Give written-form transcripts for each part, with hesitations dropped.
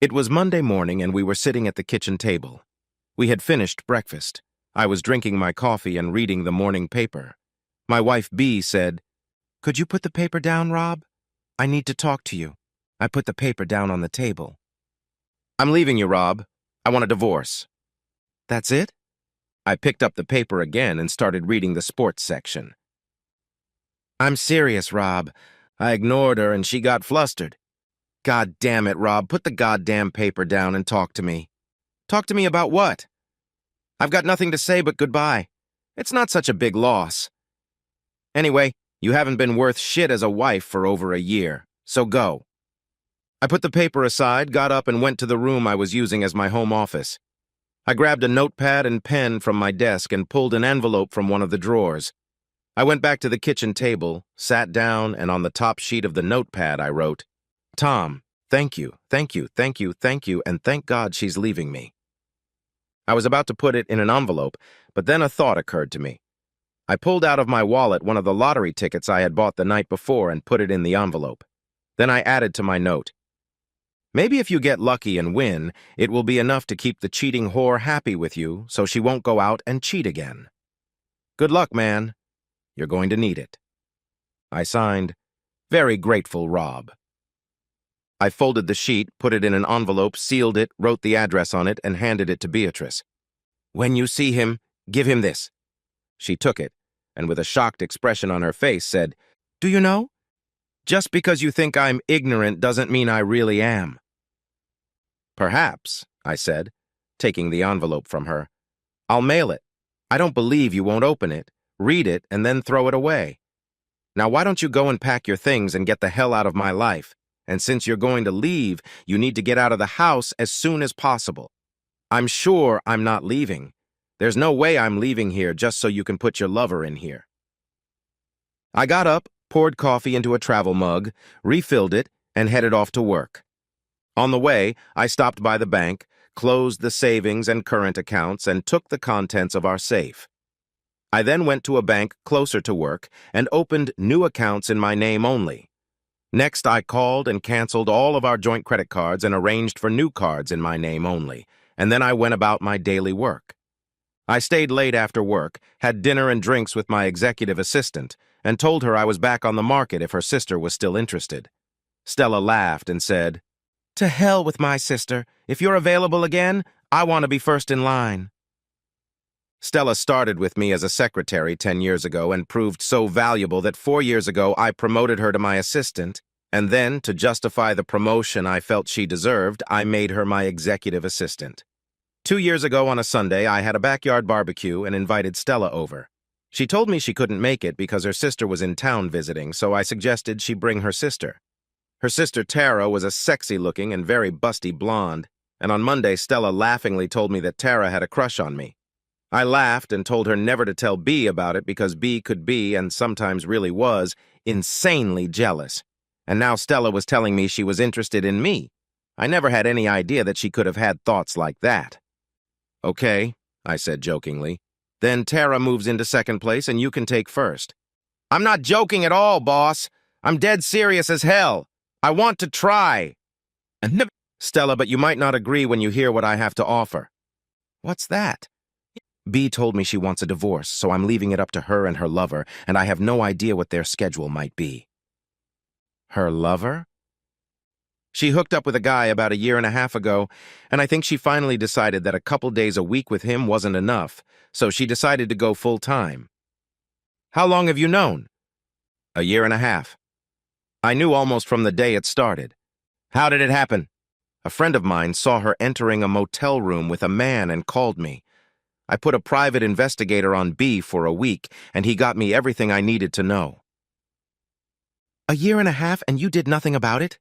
It was Monday morning and we were sitting at the kitchen table. We had finished breakfast. I was drinking my coffee and reading the morning paper. My wife, B, said, "Could you put the paper down, Rob? I need to talk to you." I put the paper down on the table. "I'm leaving you, Rob. I want a divorce." "That's it?" I picked up the paper again and started reading the sports section. "I'm serious, Rob." I ignored her and she got flustered. "God damn it, Rob, put the goddamn paper down and talk to me." "Talk to me about what?" "I've got nothing to say but goodbye. It's not such a big loss. Anyway, you haven't been worth shit as a wife for over a year, so go." I put the paper aside, got up and went to the room I was using as my home office. I grabbed a notepad and pen from my desk and pulled an envelope from one of the drawers. I went back to the kitchen table, sat down, and on the top sheet of the notepad I wrote, "Tom, thank you, thank you, thank you, thank you, and thank God she's leaving me." I was about to put it in an envelope, but then a thought occurred to me. I pulled out of my wallet one of the lottery tickets I had bought the night before and put it in the envelope. Then I added to my note, "Maybe if you get lucky and win, it will be enough to keep the cheating whore happy with you so she won't go out and cheat again. Good luck, man. You're going to need it." I signed, "Very grateful, Rob." I folded the sheet, put it in an envelope, sealed it, wrote the address on it, and handed it to Beatrice. "When you see him, give him this." She took it, and with a shocked expression on her face said, "Do you know? Just because you think I'm ignorant doesn't mean I really am." "Perhaps," I said, taking the envelope from her. "I'll mail it. I don't believe you won't open it, read it, and then throw it away. Now why don't you go and pack your things and get the hell out of my life? And since you're going to leave, you need to get out of the house as soon as possible. I'm sure I'm not leaving. There's no way I'm leaving here just so you can put your lover in here." I got up, poured coffee into a travel mug, refilled it, and headed off to work. On the way, I stopped by the bank, closed the savings and current accounts, and took the contents of our safe. I then went to a bank closer to work and opened new accounts in my name only. Next, I called and canceled all of our joint credit cards and arranged for new cards in my name only, and then I went about my daily work. I stayed late after work, had dinner and drinks with my executive assistant, and told her I was back on the market if her sister was still interested. Stella laughed and said, "To hell with my sister. If you're available again, I want to be first in line." Stella started with me as a secretary 10 years ago and proved so valuable that 4 years ago I promoted her to my assistant, and then, to justify the promotion I felt she deserved, I made her my executive assistant. 2 years ago on a Sunday, I had a backyard barbecue and invited Stella over. She told me she couldn't make it because her sister was in town visiting, so I suggested she bring her sister. Her sister Tara was a sexy-looking and very busty blonde, and on Monday Stella laughingly told me that Tara had a crush on me. I laughed and told her never to tell B about it because B could be, and sometimes really was, insanely jealous. And now Stella was telling me she was interested in me. I never had any idea that she could have had thoughts like that. "Okay," I said jokingly. "Then Tara moves into second place and you can take first." "I'm not joking at all, boss. I'm dead serious as hell. I want to try." "Stella, but you might not agree when you hear what I have to offer." "What's that?" "B told me she wants a divorce, so I'm leaving it up to her and her lover, and I have no idea what their schedule might be." "Her lover?" "She hooked up with a guy about a year and a half ago, and I think she finally decided that a couple days a week with him wasn't enough, so she decided to go full-time." "How long have you known?" "A year and a half. I knew almost from the day it started." "How did it happen?" "A friend of mine saw her entering a motel room with a man and called me. I put a private investigator on B for a week, and he got me everything I needed to know." "A year and a half and you did nothing about it?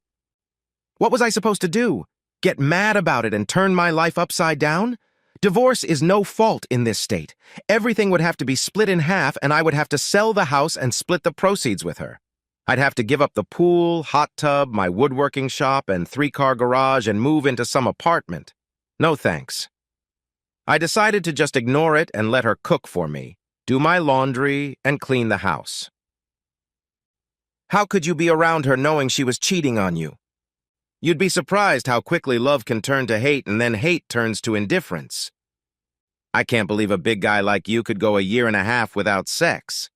What was I supposed to do? Get mad about it and turn my life upside down? Divorce is no fault in this state. Everything would have to be split in half, and I would have to sell the house and split the proceeds with her. I'd have to give up the pool, hot tub, my woodworking shop, and 3-car garage and move into some apartment. No thanks. I decided to just ignore it and let her cook for me, do my laundry, and clean the house." "How could you be around her knowing she was cheating on you?" You'd be surprised how quickly love can turn to hate and then hate turns to indifference. I can't believe a big guy like you could go a year and a half without sex.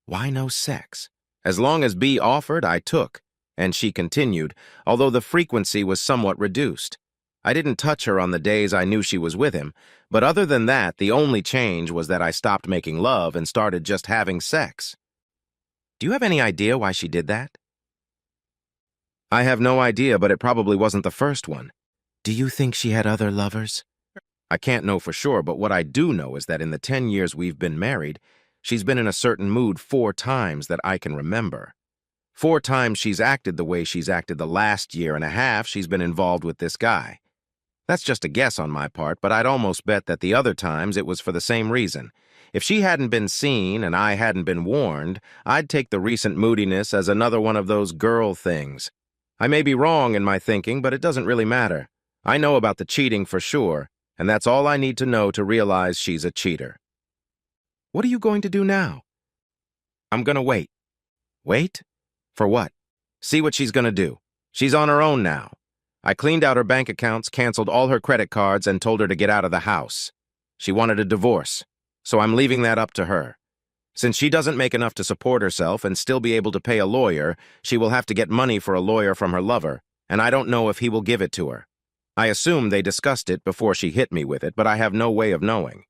Why no sex? As long as B offered, I took, and she continued, although the frequency was somewhat reduced. I didn't touch her on the days I knew she was with him, but other than that, the only change was that I stopped making love and started just having sex. Do you have any idea why she did that? I have no idea, but it probably wasn't the first one. Do you think she had other lovers? I can't know for sure, but what I do know is that in the 10 years we've been married, she's been in a certain mood 4 times that I can remember. 4 times she's acted the way she's acted the last year and a half she's been involved with this guy. That's just a guess on my part, but I'd almost bet that the other times it was for the same reason. If she hadn't been seen and I hadn't been warned, I'd take the recent moodiness as another one of those girl things. I may be wrong in my thinking, but it doesn't really matter. I know about the cheating for sure, and that's all I need to know to realize she's a cheater. What are you going to do now? I'm gonna wait. Wait? For what? See what she's gonna do. She's on her own now. I cleaned out her bank accounts, canceled all her credit cards, and told her to get out of the house. She wanted a divorce, so I'm leaving that up to her. Since she doesn't make enough to support herself and still be able to pay a lawyer, she will have to get money for a lawyer from her lover, and I don't know if he will give it to her. I assume they discussed it before she hit me with it, but I have no way of knowing.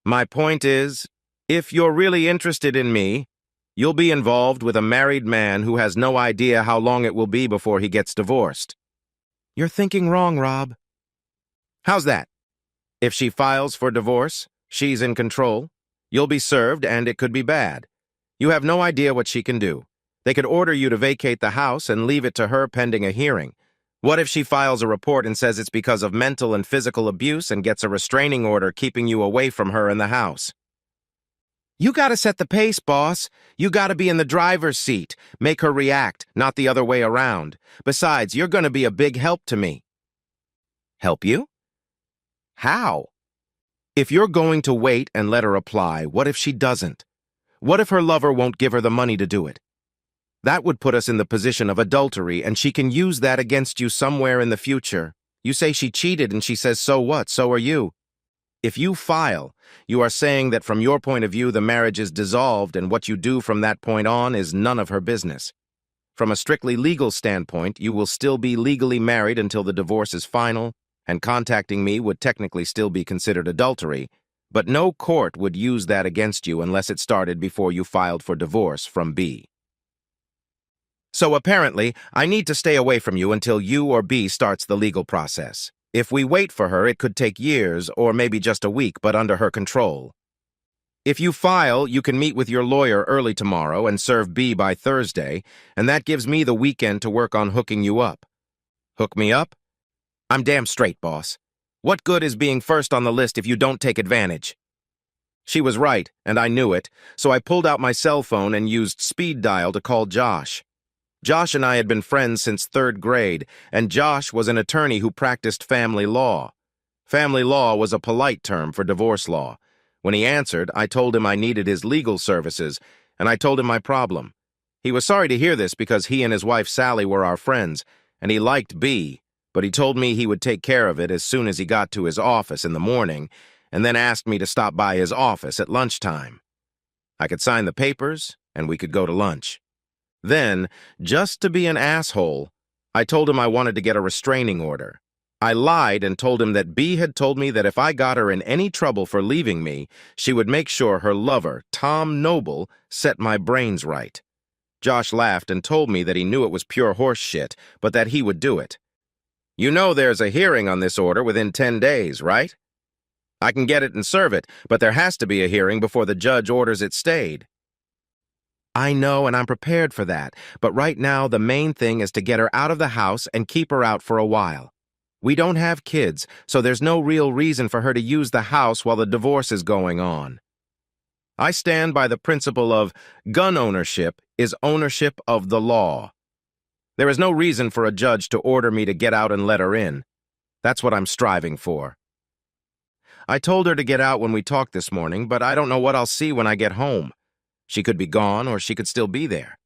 My point is, if you're really interested in me, you'll be involved with a married man who has no idea how long it will be before he gets divorced. You're thinking wrong, Rob. How's that? If she files for divorce, she's in control. You'll be served, and it could be bad. You have no idea what she can do. They could order you to vacate the house and leave it to her pending a hearing. What if she files a report and says it's because of mental and physical abuse and gets a restraining order keeping you away from her in the house? You gotta set the pace, boss. You gotta be in the driver's seat. Make her react, not the other way around. Besides, you're gonna be a big help to me. Help you? How? If you're going to wait and let her apply, what if she doesn't? What if her lover won't give her the money to do it? That would put us in the position of adultery, and she can use that against you somewhere in the future. You say she cheated, and she says, so what? So are you. If you file, you are saying that from your point of view, the marriage is dissolved, and what you do from that point on is none of her business. From a strictly legal standpoint, you will still be legally married until the divorce is final, and contacting me would technically still be considered adultery, but no court would use that against you unless it started before you filed for divorce from B. So apparently, I need to stay away from you until you or B starts the legal process. If we wait for her, it could take years or maybe just a week, but under her control. If you file, you can meet with your lawyer early tomorrow and serve B by Thursday, and that gives me the weekend to work on hooking you up. Hook me up? I'm damn straight, boss. What good is being first on the list if you don't take advantage? She was right, and I knew it, so I pulled out my cell phone and used speed dial to call Josh. Josh and I had been friends since 3rd grade, and Josh was an attorney who practiced family law. Family law was a polite term for divorce law. When he answered, I told him I needed his legal services, and I told him my problem. He was sorry to hear this because he and his wife Sally were our friends, and he liked B, but he told me he would take care of it as soon as he got to his office in the morning, and then asked me to stop by his office at lunchtime. I could sign the papers, and we could go to lunch. Then, just to be an asshole, I told him I wanted to get a restraining order. I lied and told him that B had told me that if I got her in any trouble for leaving me, she would make sure her lover, Tom Noble, set my brains right. Josh laughed and told me that he knew it was pure horse shit, but that he would do it. You know there's a hearing on this order within 10 days, right? I can get it and serve it, but there has to be a hearing before the judge orders it stayed. I know, and I'm prepared for that, but right now the main thing is to get her out of the house and keep her out for a while. We don't have kids, so there's no real reason for her to use the house while the divorce is going on. I stand by the principle of gun ownership is ownership of the law. There is no reason for a judge to order me to get out and let her in. That's what I'm striving for. I told her to get out when we talked this morning, but I don't know what I'll see when I get home. She could be gone, or she could still be there.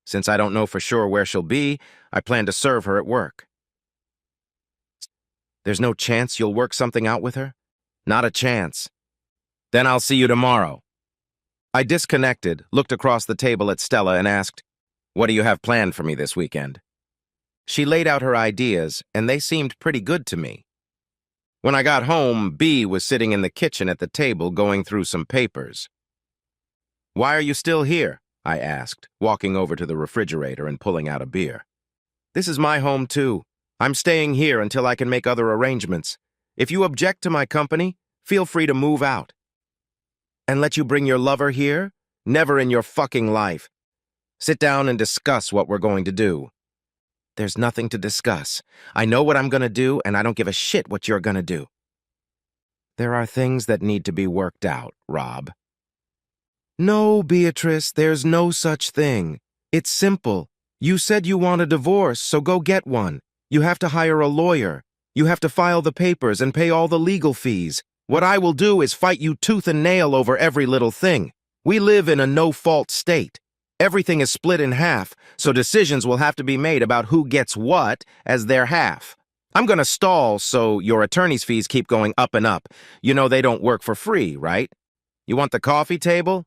Since I don't know for sure where she'll be, I plan to serve her at work. There's no chance you'll work something out with her? Not a chance. Then I'll see you tomorrow. I disconnected, looked across the table at Stella and asked, "What do you have planned for me this weekend?" She laid out her ideas, and they seemed pretty good to me. When I got home, B was sitting in the kitchen at the table going through some papers. "Why are you still here?" I asked, walking over to the refrigerator and pulling out a beer. "This is my home, too. I'm staying here until I can make other arrangements. If you object to my company, feel free to move out." "And let you bring your lover here? Never in your fucking life. Sit down and discuss what we're going to do." "There's nothing to discuss. I know what I'm going to do, and I don't give a shit what you're going to do." "There are things that need to be worked out, Rob." "No, Beatrice, there's no such thing. It's simple. You said you want a divorce, so go get one. You have to hire a lawyer. You have to file the papers and pay all the legal fees. What I will do is fight you tooth and nail over every little thing. We live in a no-fault state. Everything is split in half, so decisions will have to be made about who gets what as their half. I'm gonna stall so your attorney's fees keep going up and up. You know they don't work for free, right? You want the coffee table?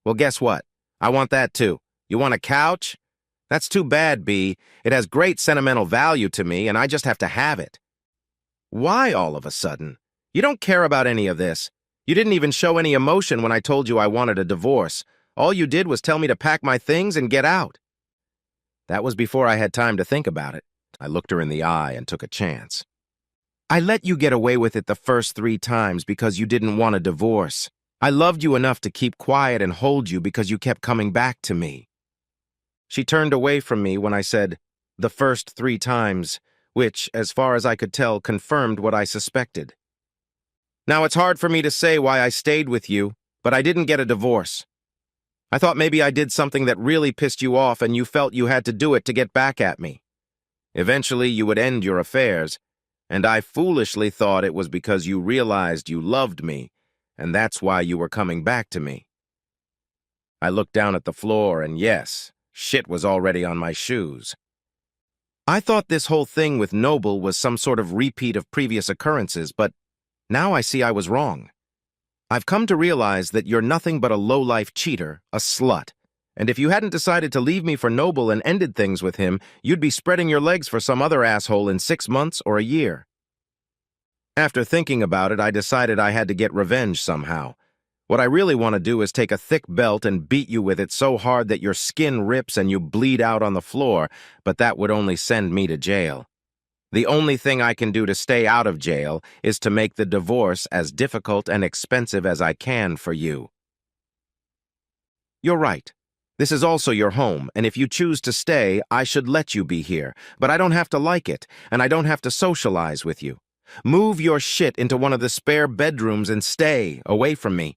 Well, guess what? I want that too. You want a couch? That's too bad, B. It has great sentimental value to me, and I just have to have it." "Why all of a sudden? You don't care about any of this. You didn't even show any emotion when I told you I wanted a divorce. All you did was tell me to pack my things and get out." That was before I had time to think about it. I looked her in the eye and took a chance. "I let you get away with it the first 3 times because you didn't want a divorce. I loved you enough to keep quiet and hold you because you kept coming back to me." She turned away from me when I said, "the first 3 times," which, as far as I could tell, confirmed what I suspected. "Now, it's hard for me to say why I stayed with you, but I didn't get a divorce. I thought maybe I did something that really pissed you off and you felt you had to do it to get back at me. Eventually, you would end your affairs, and I foolishly thought it was because you realized you loved me, and that's why you were coming back to me." I looked down at the floor, and yes, shit was already on my shoes. I thought this whole thing with Noble was some sort of repeat of previous occurrences, but now I see I was wrong. I've come to realize that you're nothing but a low-life cheater, a slut. And if you hadn't decided to leave me for Noble and ended things with him, you'd be spreading your legs for some other asshole in 6 months or a year. After thinking about it, I decided I had to get revenge somehow. What I really want to do is take a thick belt and beat you with it so hard that your skin rips and you bleed out on the floor, but that would only send me to jail. The only thing I can do to stay out of jail is to make the divorce as difficult and expensive as I can for you. You're right. This is also your home, and if you choose to stay, I should let you be here, but I don't have to like it, and I don't have to socialize with you. Move your shit into one of the spare bedrooms and stay away from me.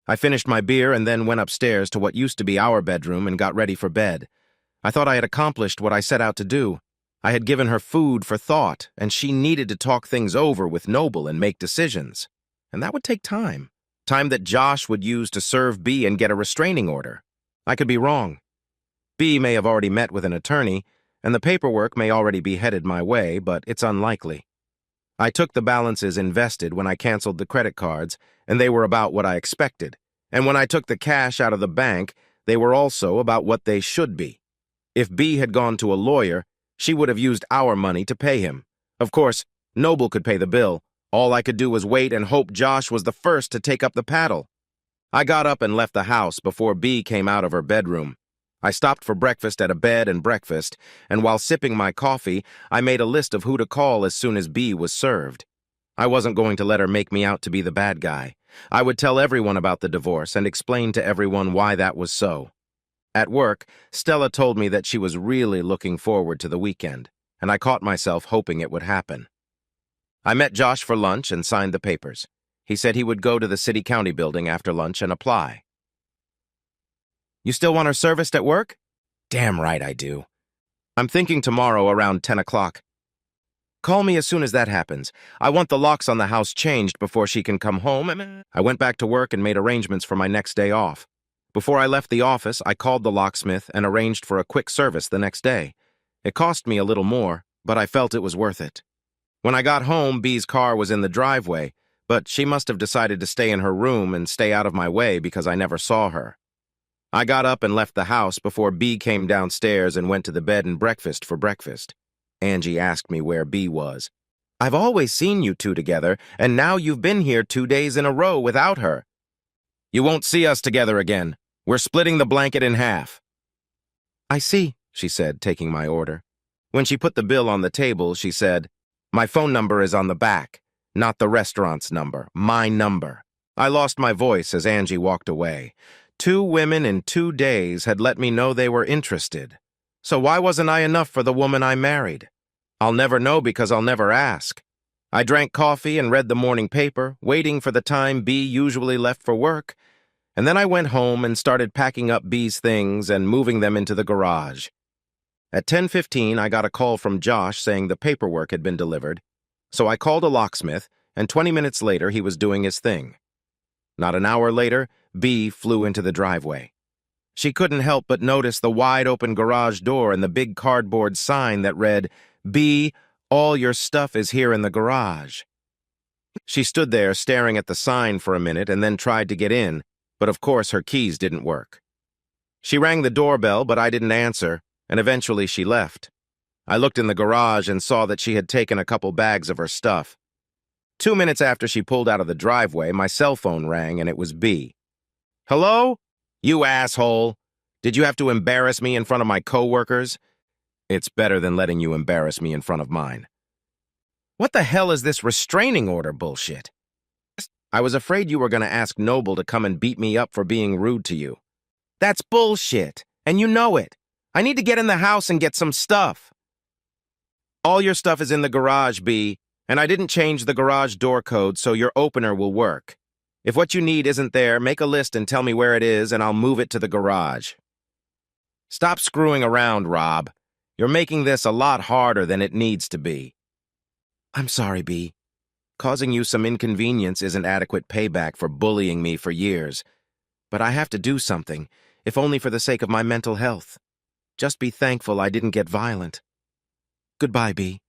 I finished my beer and then went upstairs to what used to be our bedroom and got ready for bed. I thought I had accomplished what I set out to do. I had given her food for thought, and she needed to talk things over with Noble and make decisions. And that would take time. Time that Josh would use to serve B and get a restraining order. I could be wrong. B may have already met with an attorney, and the paperwork may already be headed my way, but it's unlikely. I took the balances invested when I canceled the credit cards, and they were about what I expected. And when I took the cash out of the bank, they were also about what they should be. If B had gone to a lawyer, she would have used our money to pay him. Of course, Noble could pay the bill. All I could do was wait and hope Josh was the first to take up the paddle. I got up and left the house before B came out of her bedroom. I stopped for breakfast at a bed and breakfast, and while sipping my coffee, I made a list of who to call as soon as B was served. I wasn't going to let her make me out to be the bad guy. I would tell everyone about the divorce and explain to everyone why that was so. At work, Stella told me that she was really looking forward to the weekend, and I caught myself hoping it would happen. I met Josh for lunch and signed the papers. He said he would go to the city-county building after lunch and apply. You still want her serviced at work? Damn right I do. I'm thinking tomorrow around 10 o'clock. Call me as soon as that happens. I want the locks on the house changed before she can come home. I went back to work and made arrangements for my next day off. Before I left the office, I called the locksmith and arranged for a quick service the next day. It cost me a little more, but I felt it was worth it. When I got home, B's car was in the driveway, but she must have decided to stay in her room and stay out of my way because I never saw her. I got up and left the house before B came downstairs and went to the bed and breakfast for breakfast. Angie asked me where B was. "I've always seen you two together, and now you've been here 2 days in a row without her." "You won't see us together again. We're splitting the blanket in half." "I see," she said, taking my order. When she put the bill on the table, she said, "My phone number is on the back, not the restaurant's number, my number." I lost my voice as Angie walked away. 2 women in 2 days had let me know they were interested. So why wasn't I enough for the woman I married? I'll never know because I'll never ask. I drank coffee and read the morning paper, waiting for the time B usually left for work, and then I went home and started packing up B's things and moving them into the garage. At 10:15, I got a call from Josh saying the paperwork had been delivered, so I called a locksmith, and 20 minutes later he was doing his thing. Not an hour later, B flew into the driveway. She couldn't help but notice the wide-open garage door and the big cardboard sign that read, "B, all your stuff is here in the garage." She stood there staring at the sign for a minute and then tried to get in, but of course her keys didn't work. She rang the doorbell, but I didn't answer, and eventually she left. I looked in the garage and saw that she had taken a couple bags of her stuff. 2 minutes after she pulled out of the driveway, my cell phone rang and it was B. "Hello? You asshole. Did you have to embarrass me in front of my coworkers?" "It's better than letting you embarrass me in front of mine." "What the hell is this restraining order bullshit?" "I was afraid you were going to ask Noble to come and beat me up for being rude to you." "That's bullshit, and you know it. I need to get in the house and get some stuff." "All your stuff is in the garage, B, and I didn't change the garage door code so your opener will work. If what you need isn't there, make a list and tell me where it is and I'll move it to the garage." "Stop screwing around, Rob. You're making this a lot harder than it needs to be." "I'm sorry, B. Causing you some inconvenience isn't adequate payback for bullying me for years. But I have to do something, if only for the sake of my mental health. Just be thankful I didn't get violent. Goodbye, B."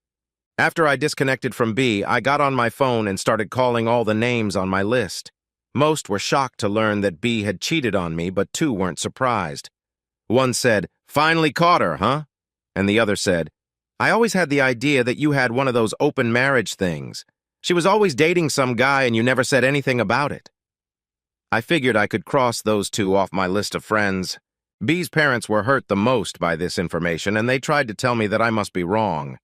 After I disconnected from B, I got on my phone and started calling all the names on my list. Most were shocked to learn that B had cheated on me, but 2 weren't surprised. One said, "Finally caught her, huh?" And the other said, "I always had the idea that you had one of those open marriage things. She was always dating some guy and you never said anything about it." I figured I could cross those 2 off my list of friends. B's parents were hurt the most by this information, and they tried to tell me that I must be wrong.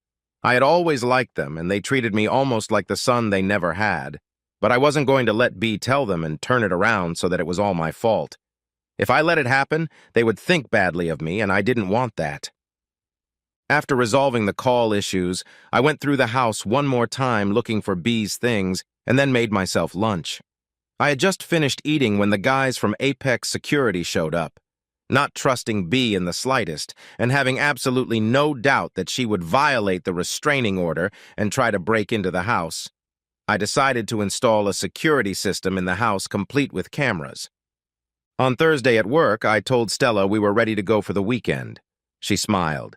I had always liked them, and they treated me almost like the son they never had. But I wasn't going to let B tell them and turn it around so that it was all my fault. If I let it happen, they would think badly of me, and I didn't want that. After resolving the call issues, I went through the house one more time looking for B's things, and then made myself lunch. I had just finished eating when the guys from Apex Security showed up. Not trusting B in the slightest, and having absolutely no doubt that she would violate the restraining order and try to break into the house, I decided to install a security system in the house complete with cameras. On Thursday at work, I told Stella we were ready to go for the weekend. She smiled.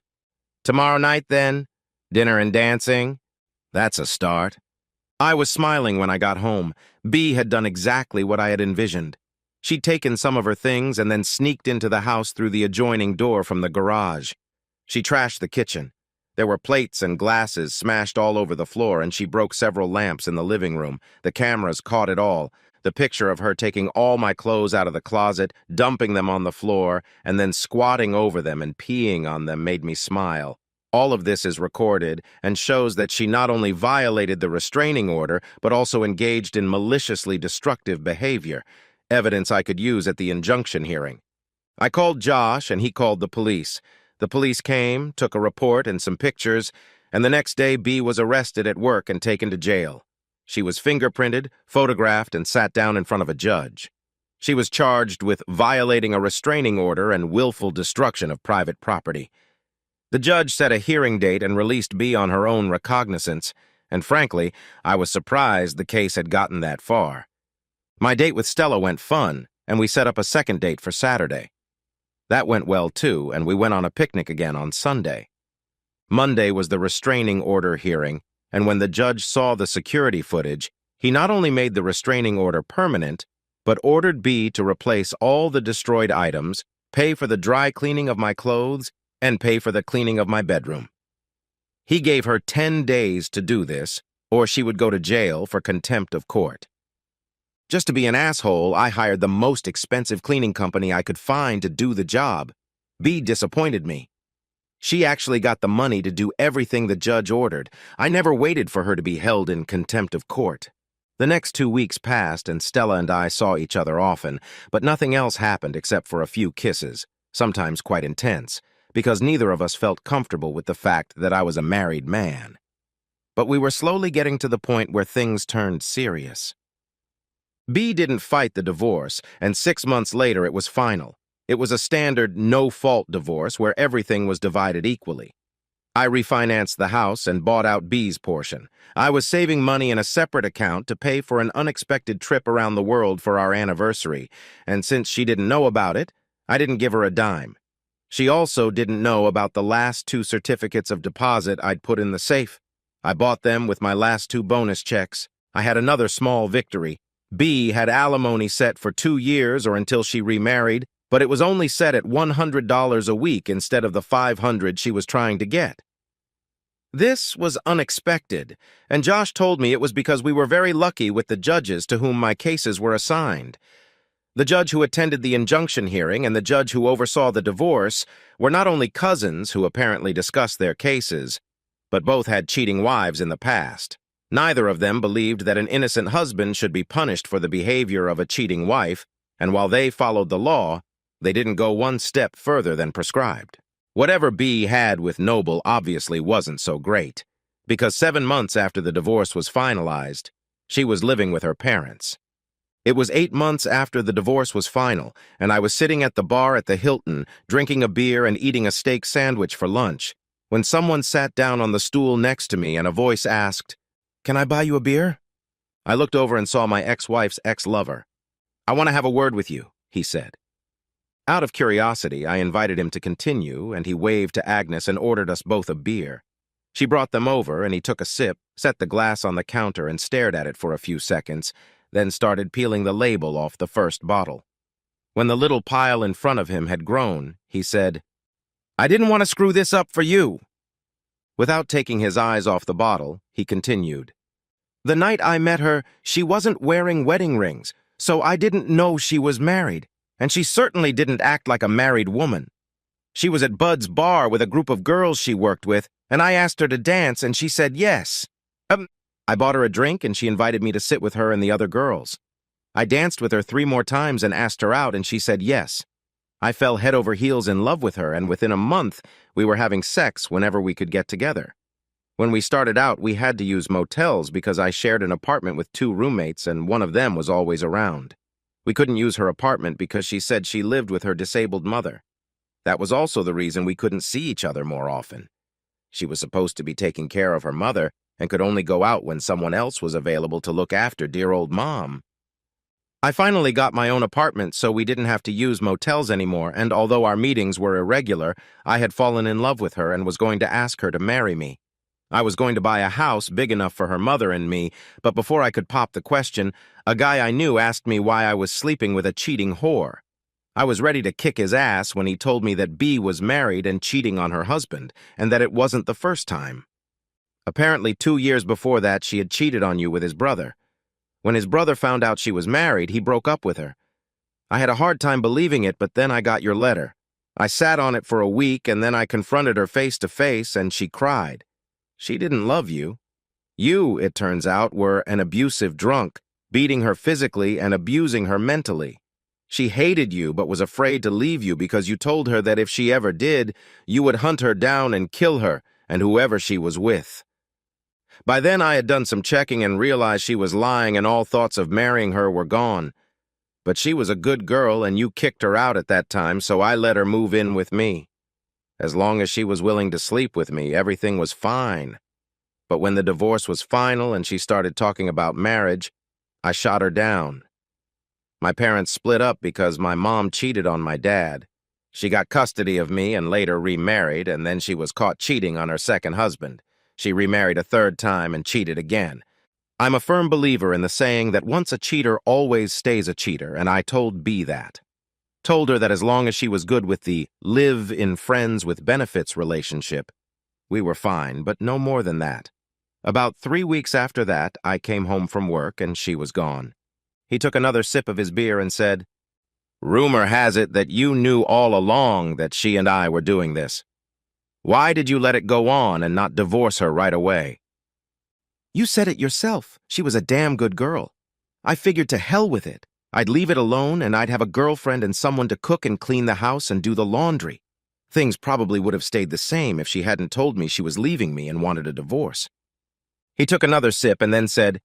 "Tomorrow night, then? Dinner and dancing? That's a start." I was smiling when I got home. B had done exactly what I had envisioned. She'd taken some of her things and then sneaked into the house through the adjoining door from the garage. She trashed the kitchen. There were plates and glasses smashed all over the floor, and she broke several lamps in the living room. The cameras caught it all. The picture of her taking all my clothes out of the closet, dumping them on the floor, and then squatting over them and peeing on them made me smile. All of this is recorded and shows that she not only violated the restraining order, but also engaged in maliciously destructive behavior, evidence I could use at the injunction hearing. I called Josh, and he called the police. The police came, took a report and some pictures, and the next day B was arrested at work and taken to jail. She was fingerprinted, photographed, and sat down in front of a judge. She was charged with violating a restraining order and willful destruction of private property. The judge set a hearing date and released B on her own recognizance, and frankly, I was surprised the case had gotten that far. My date with Stella went fun, and we set up a second date for Saturday. That went well too, and we went on a picnic again on Sunday. Monday was the restraining order hearing, and when the judge saw the security footage, he not only made the restraining order permanent, but ordered B to replace all the destroyed items, pay for the dry cleaning of my clothes, and pay for the cleaning of my bedroom. He gave her 10 days to do this, or she would go to jail for contempt of court. Just to be an asshole, I hired the most expensive cleaning company I could find to do the job. B disappointed me. She actually got the money to do everything the judge ordered. I never waited for her to be held in contempt of court. The next 2 weeks passed, and Stella and I saw each other often, but nothing else happened except for a few kisses, sometimes quite intense, because neither of us felt comfortable with the fact that I was a married man. But we were slowly getting to the point where things turned serious. B didn't fight the divorce, and 6 months later it was final. It was a standard no-fault divorce where everything was divided equally. I refinanced the house and bought out B's portion. I was saving money in a separate account to pay for an unexpected trip around the world for our anniversary, and since she didn't know about it, I didn't give her a dime. She also didn't know about the last 2 certificates of deposit I'd put in the safe. I bought them with my last 2 bonus checks. I had another small victory. B had alimony set for 2 years or until she remarried, but it was only set at $100 a week instead of the $500 she was trying to get. This was unexpected, and Josh told me it was because we were very lucky with the judges to whom my cases were assigned. The judge who attended the injunction hearing and the judge who oversaw the divorce were not only cousins who apparently discussed their cases, but both had cheating wives in the past. Neither of them believed that an innocent husband should be punished for the behavior of a cheating wife, and while they followed the law, they didn't go one step further than prescribed. Whatever B had with Noble obviously wasn't so great, because 7 months after the divorce was finalized, she was living with her parents. It was 8 months after the divorce was final, and I was sitting at the bar at the Hilton, drinking a beer and eating a steak sandwich for lunch, when someone sat down on the stool next to me and a voice asked, "Can I buy you a beer?" I looked over and saw my ex-wife's ex-lover. "I want to have a word with you," he said. Out of curiosity, I invited him to continue, and he waved to Agnes and ordered us both a beer. She brought them over, and he took a sip, set the glass on the counter, and stared at it for a few seconds, then started peeling the label off the first bottle. When the little pile in front of him had grown, he said, "I didn't want to screw this up for you." Without taking his eyes off the bottle, he continued, "The night I met her, she wasn't wearing wedding rings, so I didn't know she was married. And she certainly didn't act like a married woman. She was at Bud's bar with a group of girls she worked with, and I asked her to dance, and she said yes. I bought her a drink, and she invited me to sit with her and the other girls. I danced with her 3 more times and asked her out, and she said yes. I fell head over heels in love with her, and within a month, we were having sex whenever we could get together. When we started out, we had to use motels because I shared an apartment with 2 roommates, and one of them was always around. We couldn't use her apartment because she said she lived with her disabled mother. That was also the reason we couldn't see each other more often. She was supposed to be taking care of her mother and could only go out when someone else was available to look after dear old Mom. I finally got my own apartment so we didn't have to use motels anymore, and although our meetings were irregular, I had fallen in love with her and was going to ask her to marry me. I was going to buy a house big enough for her mother and me, but before I could pop the question, a guy I knew asked me why I was sleeping with a cheating whore. I was ready to kick his ass when he told me that B was married and cheating on her husband, and that it wasn't the first time. Apparently 2 years before that, she had cheated on you with his brother. When his brother found out she was married, he broke up with her. I had a hard time believing it, but then I got your letter. I sat on it for a week, and then I confronted her face to face, and she cried. She didn't love you. You, it turns out, were an abusive drunk, beating her physically and abusing her mentally. She hated you but was afraid to leave you because you told her that if she ever did, you would hunt her down and kill her and whoever she was with. By then I had done some checking and realized she was lying and all thoughts of marrying her were gone. But she was a good girl and you kicked her out at that time, so I let her move in with me. As long as she was willing to sleep with me, everything was fine. But when the divorce was final and she started talking about marriage, I shot her down. My parents split up because my mom cheated on my dad. She got custody of me and later remarried, and then she was caught cheating on her second husband. She remarried a third time and cheated again. I'm a firm believer in the saying that once a cheater always stays a cheater, and I told B that. Told her that as long as she was good with the live in friends with benefits relationship, we were fine, but no more than that. About 3 weeks after that, I came home from work and she was gone. He took another sip of his beer and said, "Rumor has it that you knew all along that she and I were doing this. Why did you let it go on and not divorce her right away?" "You said it yourself. She was a damn good girl. I figured to hell with it. I'd leave it alone and I'd have a girlfriend and someone to cook and clean the house and do the laundry. Things probably would have stayed the same if she hadn't told me she was leaving me and wanted a divorce." He took another sip and then said,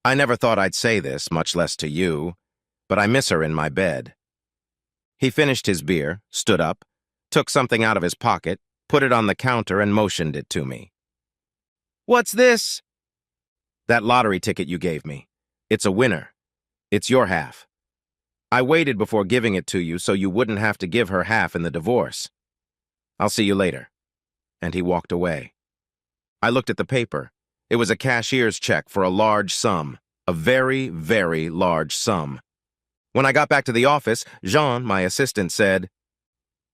"I never thought I'd say this, much less to you, but I miss her in my bed." He finished his beer, stood up, took something out of his pocket, put it on the counter and motioned it to me. "What's this?" "That lottery ticket you gave me. It's a winner. It's your half. I waited before giving it to you so you wouldn't have to give her half in the divorce. I'll see you later." And he walked away. I looked at the paper. It was a cashier's check for a large sum, a very, very large sum. When I got back to the office, Jean, my assistant, said,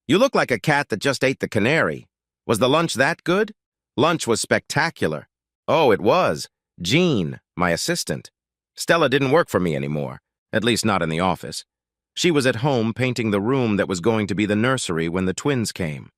"You look like a cat that just ate the canary. Was the lunch that good?" "Lunch was spectacular." "Oh, it was. Jean, my assistant. Stella didn't work for me anymore, at least not in the office. She was at home painting the room that was going to be the nursery when the twins came.